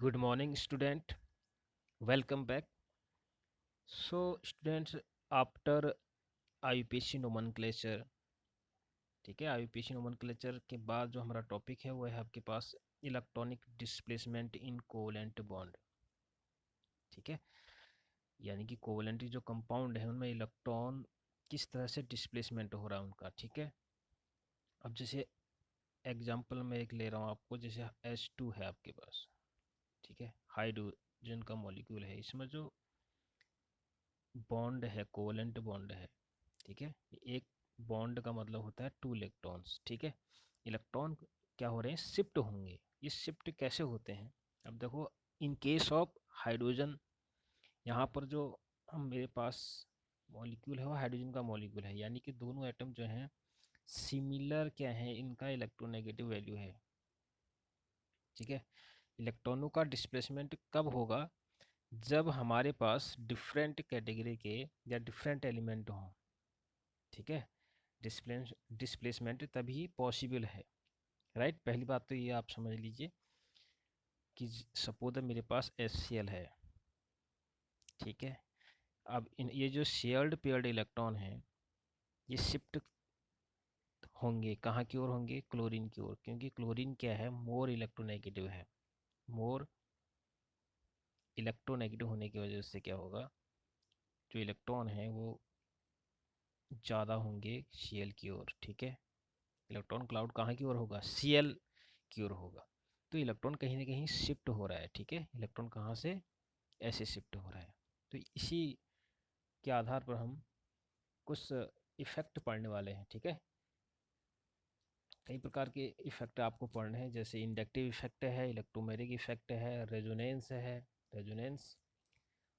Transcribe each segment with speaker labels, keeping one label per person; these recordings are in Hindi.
Speaker 1: Good morning, student. Welcome back. So, students, after IUPAC nomenclature, ठीक है, IUPAC nomenclature के बाद जो हमारा टॉपिक है वो है आपके पास electronic displacement in covalent bond. ठीक है, यानी कि कोवेलेंट जो कंपाउंड है उनमें इलेक्ट्रॉन किस तरह से डिस्प्लेसमेंट हो रहा है उनका। ठीक है, अब जैसे एग्जांपल मैं एक ले रहा हूँ आपको, जैसे H2 है आपके पास। ठीक है, हाइड्रोजन का मॉलिक्यूल है, इसमें जो बॉन्ड है कोवेलेंट बॉन्ड है। ठीक है, एक बॉन्ड का मतलब होता है टू इलेक्ट्रॉन्स। ठीक है, इलेक्ट्रॉन क्या हो रहे हैं, शिफ्ट होंगे। ये शिफ्ट कैसे होते हैं, अब देखो, इन केस ऑफ हाइड्रोजन, यहाँ पर जो हम मेरे पास मॉलिक्यूल है वो हाइड्रोजन का मॉलिक्यूल है, यानी कि दोनों एटम जो हैं सिमिलर क्या है, इनका इलेक्ट्रोनेगेटिव वैल्यू है। ठीक है, इलेक्ट्रॉनों का डिस्प्लेसमेंट कब होगा, जब हमारे पास डिफरेंट कैटेगरी के या डिफरेंट एलिमेंट हों। ठीक है, डिस्प्लेसमेंट तभी पॉसिबल है। राइट, पहली बात तो ये आप समझ लीजिए कि सपोज मेरे पास HCl है। ठीक है, अब इन ये जो शेयर्ड पेयर्ड इलेक्ट्रॉन हैं ये शिफ्ट होंगे, कहाँ की ओर होंगे, क्लोरीन की ओर, क्योंकि क्लोरीन क्या है, मोर इलेक्ट्रोनेगेटिव है। मोर इलेक्ट्रोनेगेटिव होने की वजह से क्या होगा, जो इलेक्ट्रॉन है वो ज़्यादा होंगे Cl की ओर। ठीक है, इलेक्ट्रॉन क्लाउड कहाँ की ओर होगा, Cl की ओर होगा। तो इलेक्ट्रॉन कहीं ना कहीं शिफ्ट हो रहा है। ठीक है, इलेक्ट्रॉन कहाँ से, ऐसे शिफ्ट हो रहा है। तो इसी के आधार पर हम कुछ इफ़ेक्ट पढ़ने वाले हैं। ठीक है, कई प्रकार के इफ़ेक्ट आपको पढ़ने हैं, जैसे इंडक्टिव इफ़ेक्ट है, इलेक्ट्रोमेरिक इफ़ेक्ट है, रेजोनेंस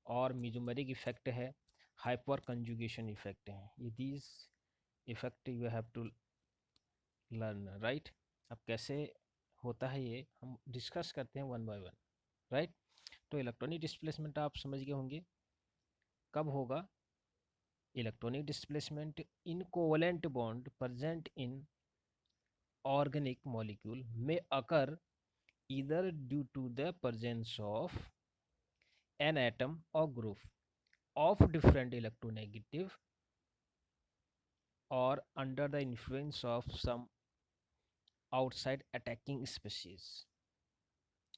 Speaker 1: और मिजोमेरिक इफ़ेक्ट है, हाइपर कंजुगेशन इफ़ेक्ट है। ये these effect you have to learn. Right, अब कैसे होता है ये हम डिस्कस करते हैं वन बाय वन। राइट, तो इलेक्ट्रॉनिक डिस्प्लेसमेंट आप समझ गए होंगे कब होगा। Electronic displacement in covalent bond present in organic molecule may occur either due to the presence of an atom or group of different electronegative or under the influence of some outside attacking species।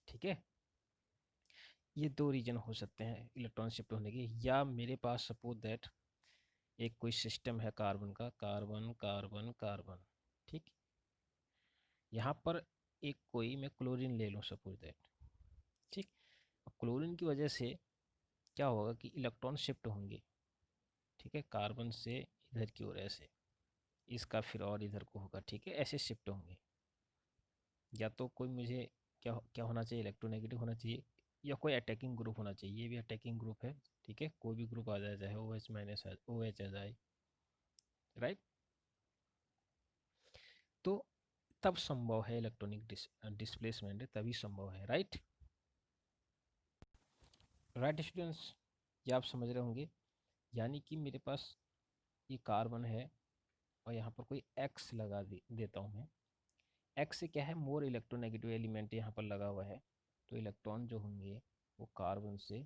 Speaker 1: ठीक है, ये दो रीजन हो सकते हैं इलेक्ट्रॉन शिफ्ट होने के, या मेरे पास सपोज दैट एक कोई सिस्टम है कार्बन का, कार्बन कार्बन कार्बन। ठीक, यहाँ पर एक कोई मैं क्लोरीन ले लूँ सपोज दैट। ठीक, अब क्लोरीन की वजह से क्या होगा कि इलेक्ट्रॉन शिफ्ट होंगे। ठीक है, कार्बन से इधर की ओर ऐसे, इसका फिर और इधर को होगा। ठीक है, ऐसे शिफ्ट होंगे। या तो कोई मुझे क्या क्या होना चाहिए, इलेक्ट्रोनेगेटिव होना चाहिए, या कोई अटैकिंग ग्रुप होना चाहिए। ये भी अटैकिंग ग्रुप है। ठीक है, कोई भी ग्रुप आ जाए, चाहे OH माइनस OH आ जाए। राइट, तो तब संभव है इलेक्ट्रॉनिक डिस्प्लेसमेंट, तभी संभव है। राइट, राइट स्टूडेंट्स, ये आप समझ रहे होंगे। यानी कि मेरे पास ये कार्बन है और यहाँ पर कोई एक्स लगा देता हूँ मैं। एक्स से क्या है, मोर इलेक्ट्रोनेगेटिव एलिमेंट यहाँ पर लगा हुआ है, तो इलेक्ट्रॉन जो होंगे वो कार्बन से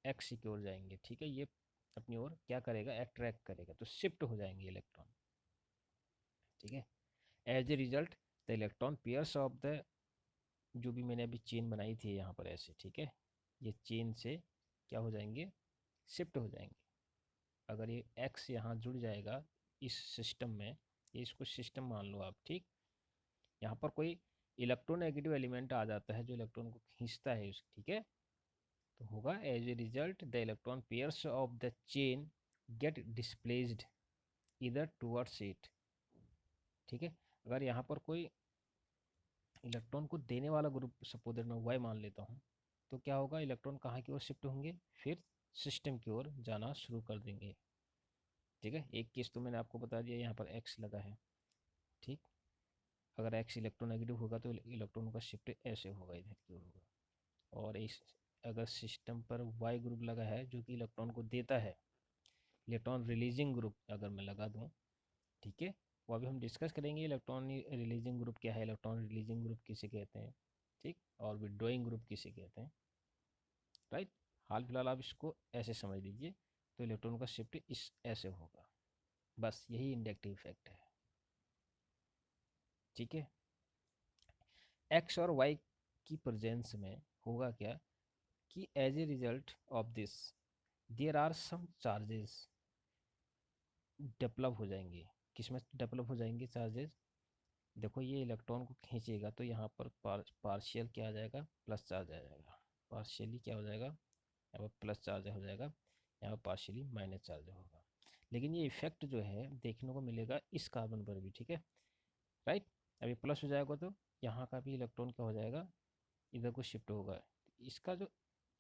Speaker 1: एक्स की ओर जाएंगे। ठीक है, ये अपनी ओर क्या करेगा, अट्रैक्ट करेगा, तो शिफ्ट हो जाएंगे इलेक्ट्रॉन। ठीक है, as a result the electron pairs of the, जो भी मैंने अभी चेन बनाई थी यहाँ पर ऐसे। ठीक है, ये चेन से क्या हो जाएंगे, शिफ्ट हो जाएंगे। अगर ये एक्स यहाँ जुड़ जाएगा इस सिस्टम में, ये इसको सिस्टम मान लो आप। ठीक, यहाँ पर कोई इलेक्ट्रोनेगेटिव एलिमेंट आ जाता है जो इलेक्ट्रॉन को खींचता है ठीक है, तो होगा as a result the electron pairs of the chain get displaced इधर टूवर्ड्स इट। ठीक है, अगर यहाँ पर कोई इलेक्ट्रॉन को देने वाला ग्रुप सपोज मैं वाई मान लेता हूँ, तो क्या होगा, इलेक्ट्रॉन कहाँ की ओर शिफ्ट होंगे, फिर सिस्टम की ओर जाना शुरू कर देंगे। ठीक है, एक केस तो मैंने आपको बता दिया, यहाँ पर एक्स लगा है। ठीक, अगर एक्स इलेक्ट्रोनेगेटिव होगा तो इलेक्ट्रॉन का शिफ्ट ऐसे होगा, इधर की ओर होगा। और इस, अगर सिस्टम पर वाई ग्रुप लगा है जो कि इलेक्ट्रॉन को देता है, इलेक्ट्रॉन रिलीजिंग ग्रुप अगर मैं लगा दूं, ठीक है, वो अभी हम डिस्कस करेंगे इलेक्ट्रॉन रिलीजिंग ग्रुप क्या है, इलेक्ट्रॉन रिलीजिंग ग्रुप किसे कहते हैं। ठीक, और विड्रॉइंग ग्रुप किसे कहते हैं, राइट। हाल फिलहाल आप इसको ऐसे समझ लीजिए, तो इलेक्ट्रॉन का शिफ्ट इस ऐसे होगा, बस यही इंडक्टिव इफेक्ट है, ठीक है। एक्स और वाई की प्रेजेंस में होगा क्या कि as a result of this there are some charges develop हो जाएंगे। किसमें डेवलप हो जाएंगे चार्जेस, देखो ये इलेक्ट्रॉन को खींचेगा तो यहाँ पर पार्शियल क्या आ जाएगा, प्लस चार्ज आ जाएगा, पार्शियली क्या हो जाएगा, यहाँ पर प्लस चार्ज हो जाएगा, यहाँ पर पार्शियली माइनस चार्ज होगा। लेकिन ये इफेक्ट जो है देखने को मिलेगा इस कार्बन पर भी, ठीक है, राइट। अभी प्लस हो जाएगा तो यहाँ का भी इलेक्ट्रॉन क्या हो जाएगा, इधर को शिफ्ट होगा। इसका जो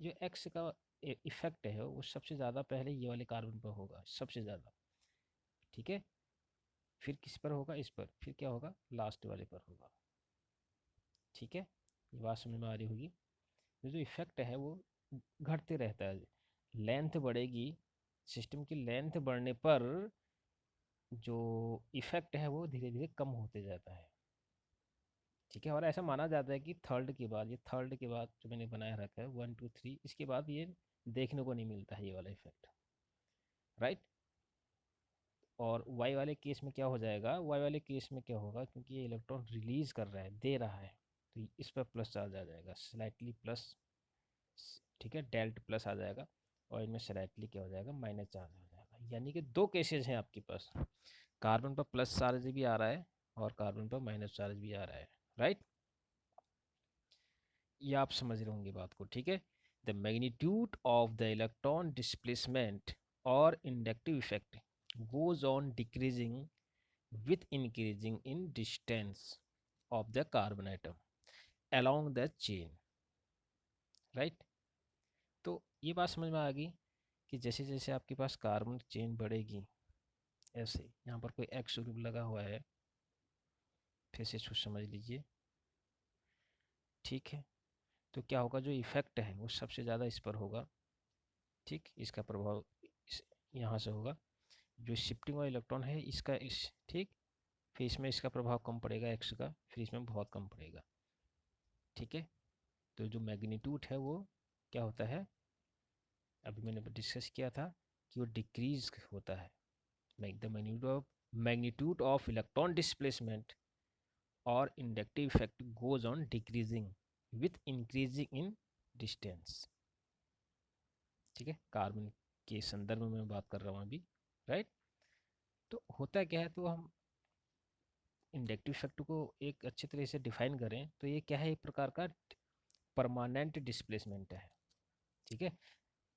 Speaker 1: जो एक्स का इफेक्ट है वो सबसे ज़्यादा पहले ये वाले कार्बन पर होगा, सबसे ज़्यादा, ठीक है। फिर किस पर होगा, इस पर, फिर क्या होगा, लास्ट वाले पर होगा, ठीक है। ये बात समझ में आ रही होगी। जो इफेक्ट है वो घटते रहता है, लेंथ बढ़ेगी, सिस्टम की लेंथ बढ़ने पर जो इफेक्ट है वो धीरे धीरे कम होते जाता है, ठीक है। और ऐसा माना जाता है कि थर्ड के बाद, ये थर्ड के बाद जो मैंने बनाया रखा है 1 2 3, इसके बाद ये देखने को नहीं मिलता है ये वाला इफेक्ट, राइट। और वाई वाले केस में क्या हो जाएगा, वाई वाले केस में क्या होगा, क्योंकि ये इलेक्ट्रॉन रिलीज कर रहा है, दे रहा है, तो इस पर प्लस चार्ज आ जाएगा, स्लाइटली प्लस, ठीक है, डेल्ट प्लस आ जाएगा, और इनमें स्लाइटली क्या हो जाएगा, माइनस चार्ज हो जाएगा। यानी कि दो केसेस हैं आपके पास, कार्बन पर प्लस चार्ज भी आ रहा है और कार्बन पर माइनस चार्ज भी आ रहा है, राइट। ये आप समझ रहे होंगे बात को, ठीक है। The magnitude of the electron displacement और inductive effect goes on decreasing with increasing in distance of the carbon atom along the chain, right। तो ये बात समझ में आ गई कि जैसे जैसे आपके पास कार्बन चेन बढ़ेगी, ऐसे यहाँ पर कोई एक्स ग्रुप लगा हुआ है, फिर से इसको समझ लीजिए, ठीक है। तो क्या होगा, जो इफेक्ट है वो सबसे ज़्यादा इस पर होगा, ठीक, इसका प्रभाव इस यहाँ से होगा, जो शिफ्टिंग वाला इलेक्ट्रॉन है इसका इस, ठीक, फिर इसमें इसका प्रभाव कम पड़ेगा एक्स का, फिर इसमें बहुत कम पड़ेगा, ठीक है। तो जो मैग्नीट्यूड है वो क्या होता है, अभी मैंने डिस्कस किया था कि वो डिक्रीज होता है, the magnitude of electron displacement और inductive effect goes on decreasing with increasing in distance, ठीक है। कार्बन के संदर्भ में मैं बात कर रहा हूँ अभी, राइट। तो होता क्या है, तो हम इंडक्टिव इफेक्ट को एक अच्छी तरह से डिफाइन करें तो ये क्या है, एक प्रकार का परमानेंट डिस्प्लेसमेंट है, ठीक है।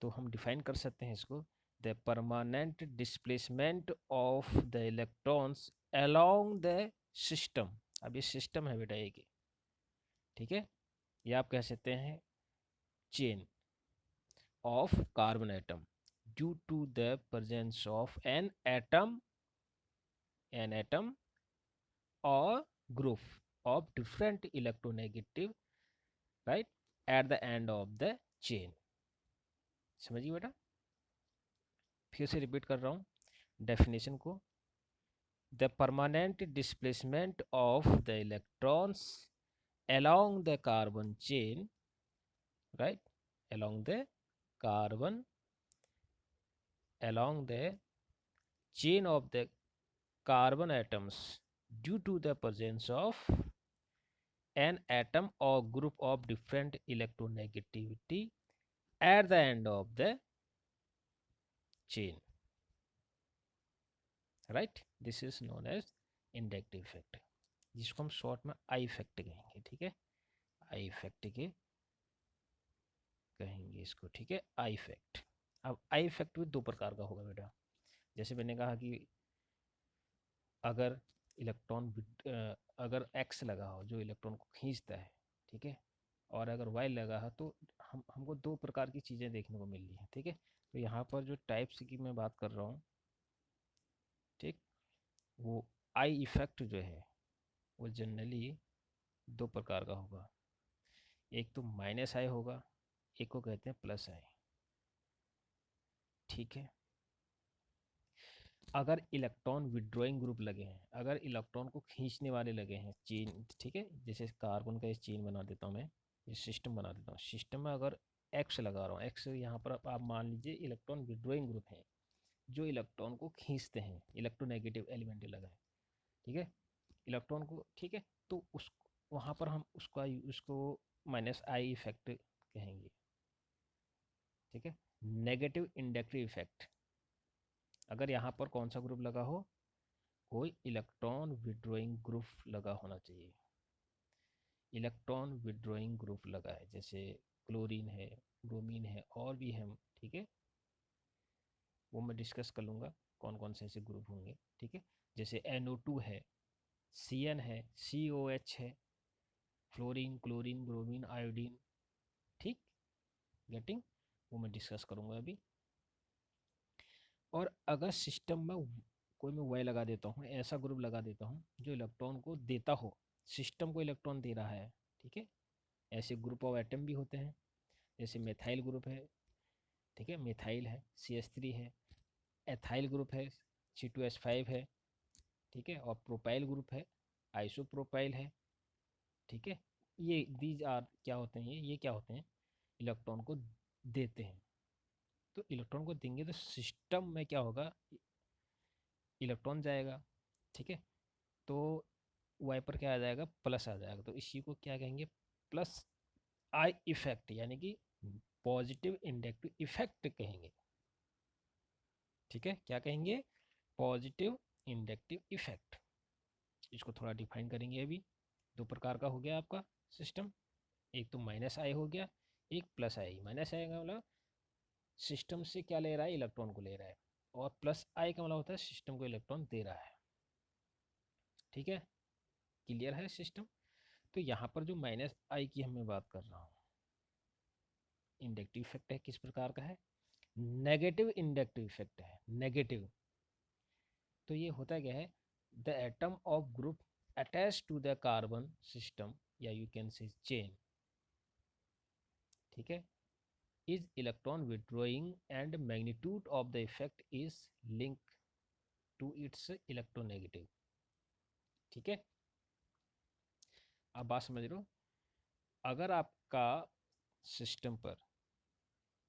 Speaker 1: तो हम डिफाइन कर सकते हैं इसको, the permanent displacement of the electrons along the system. अब ये सिस्टम है बेटा एक, ठीक है, ये आप कह सकते हैं chain of carbon atom due to the presence of an atom और group of different electronegative, right, at the end of the chain. समझिए बेटा, फिर से रिपीट कर रहा हूँ डेफिनेशन को, the permanent displacement of the electrons along the carbon chain, right, along the carbon, along the chain of the carbon atoms due to the presence of an atom or group of different electronegativity at the end of the chain, right, this is known as inductive effect, जिसको हम शॉर्ट में आई इफेक्ट कहेंगे, ठीक है, आई इफेक्ट के कहेंगे इसको, ठीक है, आई इफेक्ट। अब आई इफेक्ट भी दो प्रकार का होगा बेटा, जैसे मैंने कहा कि अगर इलेक्ट्रॉन, अगर एक्स लगा हो जो इलेक्ट्रॉन को खींचता है, ठीक है, और अगर वाई लगा हो तो हमको दो प्रकार की चीज़ें देखने को मिल रही हैं, ठीक है। तो यहाँ पर जो टाइप्स की मैं बात कर रहा हूँ, ठीक, वो आई इफेक्ट जो है वो जनरली दो प्रकार का होगा, एक तो माइनस आई होगा, एक को कहते हैं प्लस आई, ठीक है। अगर इलेक्ट्रॉन विड्रॉइंग ग्रुप लगे हैं, अगर इलेक्ट्रॉन को खींचने वाले लगे हैं चेन, ठीक है, जैसे कार्बन का इस चेन बना देता हूँ मैं, ये सिस्टम बना देता हूँ, सिस्टम में अगर एक्स लगा रहा हूँ, एक्स यहाँ पर आप मान लीजिए इलेक्ट्रॉन विड्रॉइंग ग्रुप हैं जो इलेक्ट्रॉन को खींचते हैं, इलेक्ट्रोनेगेटिव एलिमेंट लगा है, ठीक है, इलेक्ट्रॉन को, ठीक है, तो उस वहाँ पर हम उसको माइनस आई इफेक्ट कहेंगे, ठीक है, नेगेटिव इंडक्टिव इफेक्ट। अगर यहाँ पर कौन सा ग्रुप लगा हो, कोई इलेक्ट्रॉन विड्रॉइंग ग्रुप लगा होना चाहिए, इलेक्ट्रॉन विड्रॉइंग ग्रुप लगा है, जैसे क्लोरीन है, ब्रोमीन है, और भी हम, ठीक है, वो मैं डिस्कस कर लूँगा कौन कौन से ऐसे ग्रुप होंगे, ठीक है, जैसे NO2 है, CN है, COH है, फ्लोरीन, क्लोरीन, ब्रोमीन, आयोडीन, ठीक, गेटिंग, वो मैं डिस्कस करूँगा अभी। और अगर सिस्टम में कोई मैं वाई लगा देता हूँ, ऐसा ग्रुप लगा देता हूँ जो इलेक्ट्रॉन को देता हो, सिस्टम को इलेक्ट्रॉन दे रहा है, ठीक है, ऐसे ग्रुप ऑफ एटम भी होते हैं, जैसे मेथाइल ग्रुप है, ठीक है, मिथाइल है, CH3 है, एथाइल ग्रुप है, C2H5 है, ठीक है, और प्रोपाइल ग्रुप है, आइसोप्रोपाइल है, ठीक है, ये दीज आर क्या होते हैं, ये क्या होते हैं, इलेक्ट्रॉन को देते हैं। तो इलेक्ट्रॉन को देंगे तो सिस्टम में क्या होगा, इलेक्ट्रॉन जाएगा, ठीक है, तो वाई पर क्या आ जाएगा, प्लस आ जाएगा, तो इसी को क्या कहेंगे, प्लस आई इफेक्ट, यानी कि पॉजिटिव इंडक्टिव इफेक्ट कहेंगे, ठीक है, क्या कहेंगे, पॉजिटिव इंडक्टिव इफेक्ट। इसको थोड़ा डिफाइन करेंगे अभी। दो प्रकार का हो गया आपका सिस्टम, एक तो माइनस आई हो गया, एक प्लस आई। माइनस आई का मतलब सिस्टम से क्या ले रहा है, इलेक्ट्रॉन को ले रहा है, और प्लस आई का मतलब होता है सिस्टम को इलेक्ट्रॉन दे रहा है, ठीक है, क्लियर है सिस्टम। तो यहाँ पर जो माइनस आई की मैं बात कर रहा हूँ, इंडक्टिव इफेक्ट है, किस प्रकार का है, नेगेटिव इंडक्टिव इफेक्ट है, नेगेटिव। तो ये होता क्या है, the atom of group attach to the carbon system, या यू कैन से चेन, ठीक है, is electron withdrawing and magnitude of the effect is linked to its electronegative, ठीक है। आप बात समझ रहे हो, अगर आपका सिस्टम पर,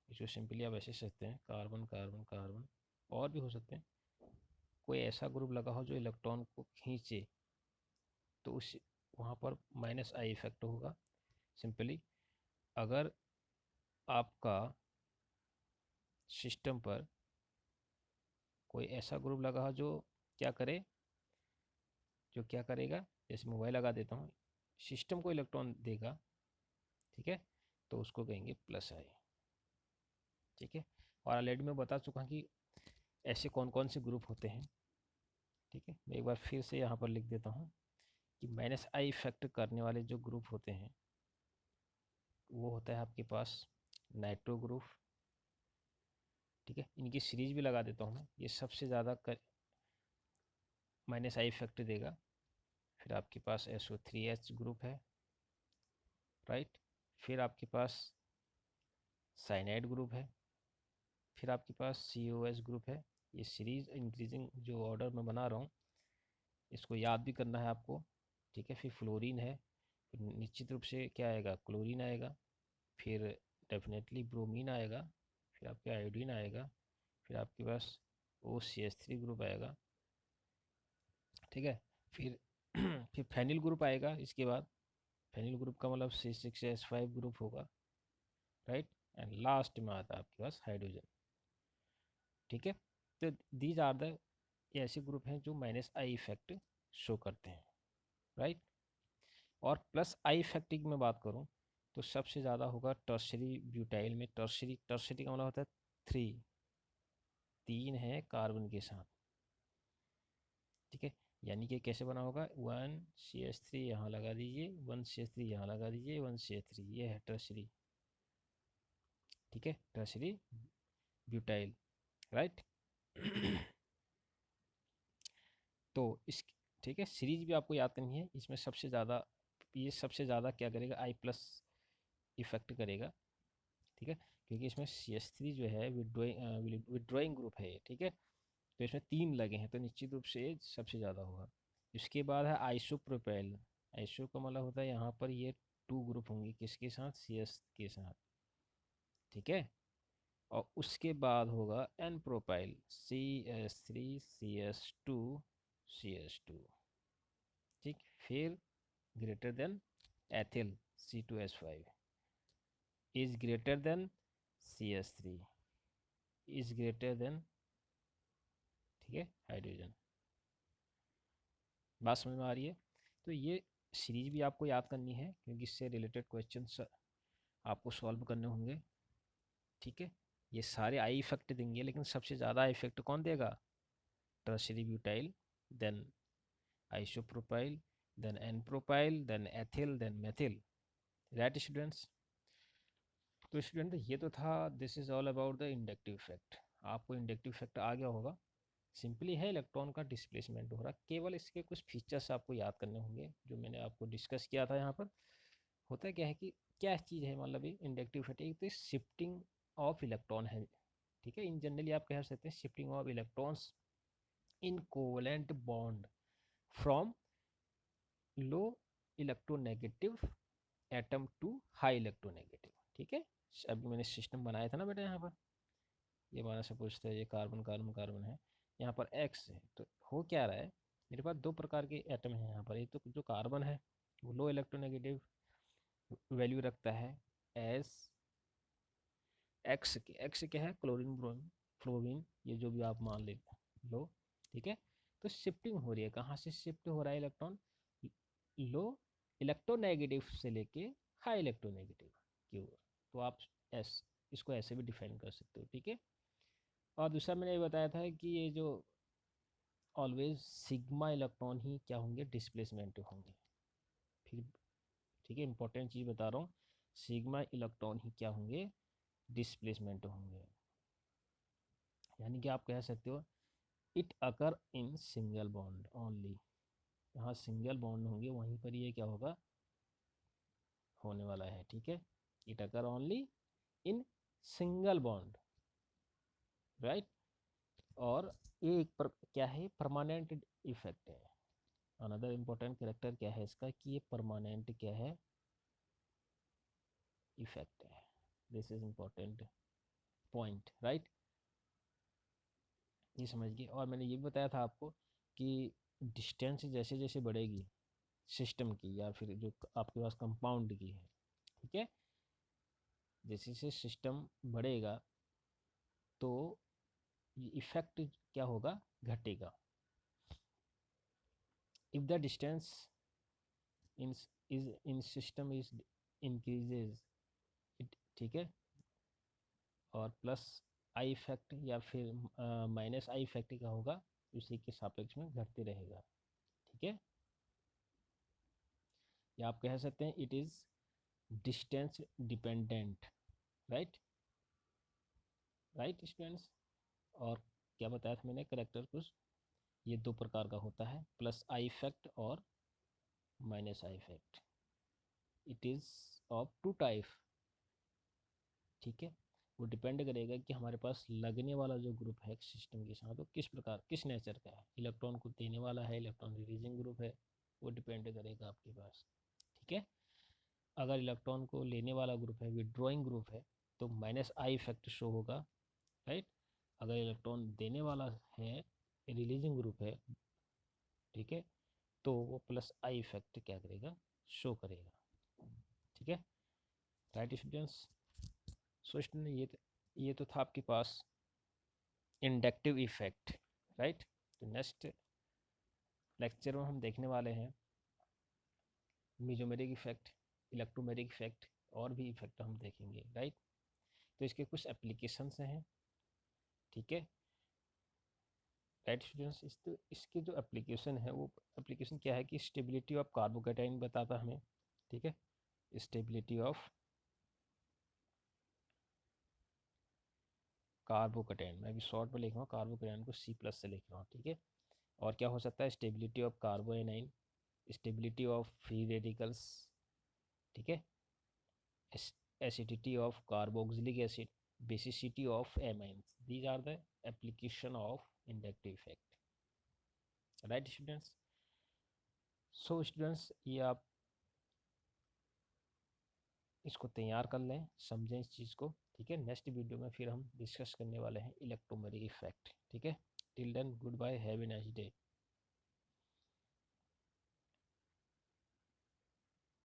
Speaker 1: जो सिंपली आप ऐसे सकते हैं, कार्बन कार्बन कार्बन, और भी हो सकते हैं, कोई ऐसा ग्रुप लगा हो जो इलेक्ट्रॉन को खींचे, तो उस वहाँ पर माइनस आई इफेक्ट होगा। सिंपली अगर आपका सिस्टम पर कोई ऐसा ग्रुप लगा हो जो क्या करे, जो क्या करेगा, जैसे मोबाइल लगा देता हूँ, सिस्टम को इलेक्ट्रॉन देगा, ठीक है, तो उसको कहेंगे प्लस आई, ठीक है। और ऑलरेडी मैं बता चुका हूँ कि ऐसे कौन कौन से ग्रुप होते हैं, ठीक है, मैं एक बार फिर से यहाँ पर लिख देता हूँ कि माइनस आई इफेक्ट करने वाले जो ग्रुप होते हैं, वो होता है आपके पास नाइट्रो ग्रुप, ठीक है, इनकी सीरीज भी लगा देता हूँ मैं, ये सबसे ज़्यादा माइनस आई इफेक्ट देगा। फिर आपके पास SO3H ग्रुप है, राइट, फिर आपके पास साइनाइड ग्रुप है, फिर आपके पास COS ग्रुप है। ये सीरीज इंक्रीजिंग जो ऑर्डर में बना रहा हूँ, इसको याद भी करना है आपको, ठीक है। फिर फ्लोरीन है, फिर निश्चित रूप से क्या आएगा, क्लोरीन आएगा, फिर डेफिनेटली ब्रोमीन आएगा, फिर आपके आयोडीन आएगा, फिर आपके पास OCH3 ग्रुप आएगा, ठीक है। फिर फिर फेनिल ग्रुप आएगा इसके बाद, फेनिल ग्रुप का मतलब C6H5 ग्रुप होगा, राइट, एंड लास्ट में आता है आपके पास हाइड्रोजन, ठीक है। तो दीज आर द ऐसे ग्रुप हैं जो माइनस आई इफेक्ट शो करते हैं, राइट। और प्लस आई इफेक्ट की मैं बात करूं तो सबसे ज़्यादा होगा टर्शरी ब्यूटाइल में। टर्शरी, टर्शरी का मतलब होता है थ्री, तीन है कार्बन के साथ, ठीक है, यानी कि कैसे बना होगा, 1CH3 यहाँ लगा दीजिए, 1CH3 यहाँ लगा दीजिए, 1CH3, ये है टर्शरी, ठीक है, टर्शरी ब्यूटाइल, राइट। तो इस, ठीक है, सीरीज भी आपको याद करनी है, इसमें सबसे ज़्यादा, ये सबसे ज़्यादा क्या करेगा, आई प्लस इफेक्ट करेगा, ठीक है, क्योंकि इसमें CH3 जो है विड्रॉइंग ग्रुप है, ठीक है, तो इसमें 3 लगे हैं, तो निश्चित रूप से ये सबसे ज़्यादा होगा। इसके बाद है आइसोप्रोपेल। आइसो का मतलब होता है यहाँ पर ये 2 ग्रुप होंगे, किसके साथ, CS के साथ, ठीक है। और उसके बाद होगा एन प्रोपाइल, CS3 CS2 ठीक। फिर greater than ethyl, C2H5 is greater than CS3 is greater than, ठीक है, हाइड्रोजन। बात समझ में आ रही है। तो ये सीरीज भी आपको याद करनी है, क्योंकि इससे रिलेटेड क्वेश्चंस आपको सॉल्व करने होंगे, ठीक है। ये सारे आई इफेक्ट देंगे, लेकिन सबसे ज़्यादा इफेक्ट कौन देगा, tertiary butyl, then isopropyl, then N propyl, then ethyl, then methyl, right students. तो स्टूडेंट ये तो था, this is all about the inductive effect. आपको इंडक्टिव इफेक्ट आ गया होगा। सिंपली है इलेक्ट्रॉन का डिस्प्लेसमेंट हो रहा, केवल इसके कुछ फीचर्स आपको याद करने होंगे जो मैंने आपको डिस्कस किया था यहाँ पर। होता क्या है कि क्या चीज़ है, मतलब ये इंडक्टिव इफेक्ट, एक तो शिफ्टिंग ऑफ इलेक्ट्रॉन है, ठीक है। इन जनरली आप कह सकते हैं shifting of electrons in covalent bond from low electronegative atom to high electronegative, ठीक है। अभी मैंने सिस्टम बनाया था ना बेटा, यहाँ पर ये हमारा सपोज था, ये कार्बन कार्बन कार्बन है, यहाँ पर X है। तो हो क्या रहा है, मेरे पास 2 प्रकार के एटम हैं यहाँ पर। एक तो जो कार्बन है वो लो इलेक्ट्रोनेगेटिव वैल्यू रखता है एस एक्स के। एक्स क्या है, क्लोरीन ब्रोमीन फ्लोरीन, ये जो भी आप मान ले लो, ठीक है। तो शिफ्टिंग हो रही है, कहाँ से शिफ्ट हो रहा है इलेक्ट्रॉन, लो इलेक्ट्रोनेगेटिव से लेके हाई इलेक्ट्रोनेगेटिव की ओर। तो आप एस इसको ऐसे भी डिफाइन कर सकते हो, ठीक है। और दूसरा मैंने ये बताया था कि ये जो ऑलवेज सिग्मा इलेक्ट्रॉन ही क्या होंगे, डिस्प्लेसमेंट होंगे। फिर ठीक है, इंपॉर्टेंट चीज़ बता रहा हूँ, सिग्मा इलेक्ट्रॉन ही क्या होंगे, डिस्प्लेसमेंट होंगे। यानी कि आप कह सकते हो it occur in single bond only, जहाँ सिंगल बॉन्ड होंगे वहीं पर ये क्या होगा, होने वाला है, ठीक है। It occur only in single bond, right. और ये एक क्या है, परमानेंट इफेक्ट है। अनदर इम्पोर्टेंट कैरेक्टर क्या है इसका, कि ये परमानेंट क्या है, इफेक्ट है। This is important point, right. ये समझिए। और मैंने ये भी बताया था आपको कि डिस्टेंस जैसे जैसे बढ़ेगी सिस्टम की, या फिर जो आपके पास कंपाउंड की है, ठीक है, जैसे जैसे सिस्टम बढ़ेगा तो ये इफेक्ट क्या होगा, घटेगा। If the distance in is in system is increases it, ठीक है, और प्लस आई इफेक्ट या फिर माइनस आई इफेक्ट क्या होगा, उसी के सापेक्ष में घटते रहेगा, ठीक है। या आप कह सकते हैं it is distance dependent, right, right students. और क्या बताया था मैंने करेक्टर कुछ, ये 2 प्रकार का होता है, प्लस आई इफेक्ट और minus I effect. It is of 2 type, ठीक है। वो डिपेंड करेगा कि हमारे पास लगने वाला जो ग्रुप है सिस्टम के साथ वो किस प्रकार, किस नेचर का है, इलेक्ट्रॉन को देने वाला है, इलेक्ट्रॉन रिलीजिंग ग्रुप है, वो डिपेंड करेगा आपके पास, ठीक है। अगर इलेक्ट्रॉन को लेने वाला ग्रुप है, विड्रॉइंग ग्रुप है, तो माइनस आई इफेक्ट शो होगा, राइट। अगर इलेक्ट्रॉन देने वाला है, रिलीजिंग ग्रुप है, ठीक है, तो वो प्लस आई इफेक्ट क्या करेगा, शो करेगा, ठीक है, राइट स्टूडेंट्स। सो स्टूडेंट ये तो था आपके पास इंडक्टिव इफेक्ट, राइट। तो नेक्स्ट लेक्चर में हम देखने वाले हैं मेसोमेरिक इफेक्ट, इलेक्ट्रोमेरिक इफेक्ट, और भी इफेक्ट हम देखेंगे, राइट। तो इसके कुछ एप्लीकेशंस हैं, ठीक है, राइट स्टूडेंट्स। इसके जो एप्लीकेशन है, वो एप्लीकेशन क्या है कि स्टेबिलिटी ऑफ कार्बोकेटाइन बताता हमें, ठीक है, स्टेबिलिटी ऑफ कार्बोकेटाइन, मैं अभी शॉर्ट में लिख रहा हूँ, कार्बोकेटाइन को C+ से लिख रहा हूँ, ठीक है। और क्या हो सकता है, stability of carbanion, stability of free radicals, ठीक है, acidity of carboxylic acid, basicity of amines. These are the application of inductive effect. Right students? So students, ये आप इसको तैयार कर लें, समझें इस चीज़ को, ठीक है। नेक्स्ट वीडियो में फिर हम डिस्कस करने वाले हैं इलेक्ट्रोमेग्नेटिक इफेक्ट, ठीक है। Till then, good bye, have a nice day.